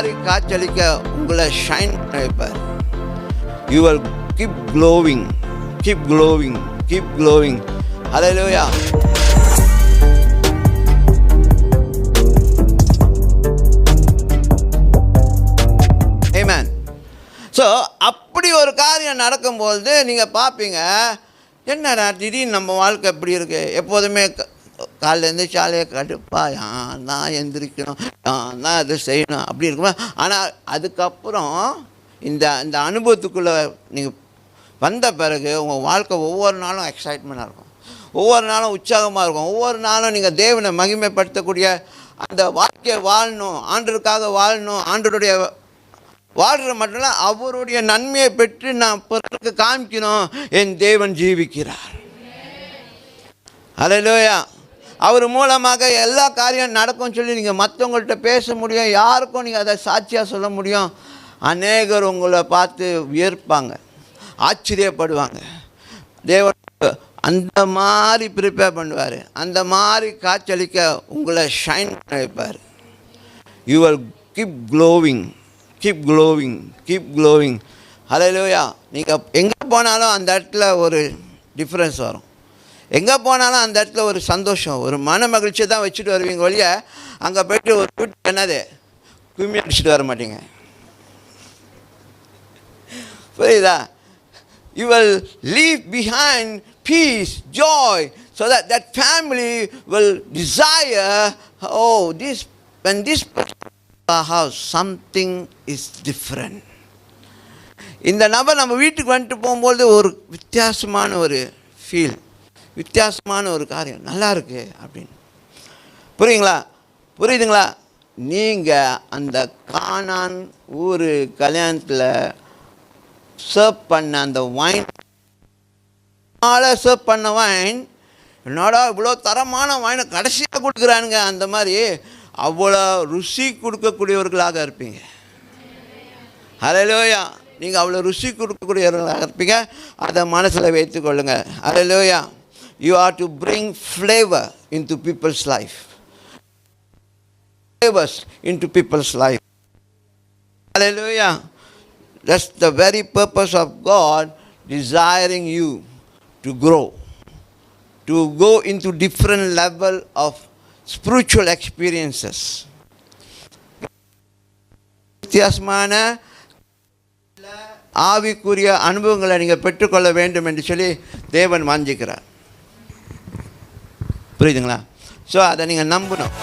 மாதிரி காய்ச்சலிக்க உங்களை ஷைன் பண்ண வைப்பார். You will keep glowing, keep glowing, keep glowing. Hallelujah. Amen. So அப்படி ஒரு காரியம் நடக்கும்போது நீங்கள் பார்ப்பீங்க, என்னடா திடீர்னு நம்ம வாழ்க்கை எப்படி இருக்குது. எப்போதுமே காலையில் எழுந்திரிச்சாலே கடுப்பா, தான் எந்திரிக்கணும், தான் அது செய்யணும் அப்படி இருக்குமா. ஆனால் அதுக்கப்புறம் இந்த இந்த அனுபவத்துக்குள்ளே நீங்கள் வந்த பிறகு உங்கள் வாழ்க்கை ஒவ்வொரு நாளும் எக்ஸைட்மெண்ட்டாக இருக்கும், ஒவ்வொரு நாளும் உற்சாகமாக இருக்கும், ஒவ்வொரு நாளும் நீங்கள் தேவனை மகிமைப்படுத்தக்கூடிய அந்த வாழ்க்கையை வாழணும், ஆண்டருக்காக வாழணும், ஆண்டருடைய வாழ்கிற மட்டும் இல்லை அவருடைய நன்மையை பெற்று நான் பிறருக்கு காமிக்கணும், என் தேவன் ஜீவிக்கிறார். ஹல்லேலூயா. அவர் மூலமாக எல்லா காரியம் நடக்கும்னு சொல்லி நீங்கள் மற்றவங்கள்ட்ட பேச முடியும், யாருக்கும் நீங்கள் அதை சாட்சியாக சொல்ல முடியும். அநேகர் உங்களை பார்த்து வியர்ப்பாங்க, ஆச்சரியப்படுவாங்க. தேவன் அந்த மாதிரி ப்ரிப்பேர் பண்ணுவார், அந்த மாதிரி காய்ச்சலிக்க உங்களை ஷைன் பண்ண வைப்பார். You will keep glowing, keep glowing, keep glowing. Hallelujah. நீங்கள் எங்கே போனாலும் அந்த இடத்துல ஒரு டிஃப்ரென்ஸ் வரும், எங்கே போனாலும் அந்த இடத்துல ஒரு சந்தோஷம், ஒரு மன மகிழ்ச்சியை தான் வச்சுட்டு வருவீங்க ஒழிய அங்கே போய்ட்டு ஒரு வீட்டு என்னது கும்மி அடிச்சுட்டு வர மாட்டீங்க. புரியுதா? You will leave behind peace, joy, so that that family will desire, oh, when this house something is different. இந்த நபர் நம்ம வீட்டுக்கு வந்துட்டு போகும்போது ஒரு வித்தியாசமான ஒரு ஃபீல், வித்தியாசமான ஒரு காரியம் நல்லா இருக்கு அப்படின்னு. புரியுதுங்களா? நீங்கள் அந்த கானான் ஊர் கல்யாணத்தில் சர்வ் பண்ண அந்த வைன், சர்வ் பண்ண வைன், என்னடா இவ்வளோ தரமான வைனை கடைசியாக கொடுக்குறானுங்க, அந்த மாதிரி அவ்வளோ ருசி கொடுக்கக்கூடியவர்களாக இருப்பீங்க. ஹல்லேலூயா. நீங்கள் அவ்வளோ ருசி கொடுக்கக்கூடியவர்களாக இருப்பீங்க, அதை மனசில் வைத்துக்கொள்ளுங்க. ஹல்லேலூயா. You are to bring flavor into people's life, flavors into people's life. Hallelujah. That's the very purpose of God desiring you to grow, to go into different level of spiritual experiences. வித்தியாசமான ஆவிக்குரிய அனுபவங்களை நீங்கள் பெற்றுக்கொள்ள வேண்டும் என்று சொல்லி தேவன் வாஞ்சிக்கிறார். புரியுதுங்களா? ஸோ அதை நீங்கள் நம்பணும்.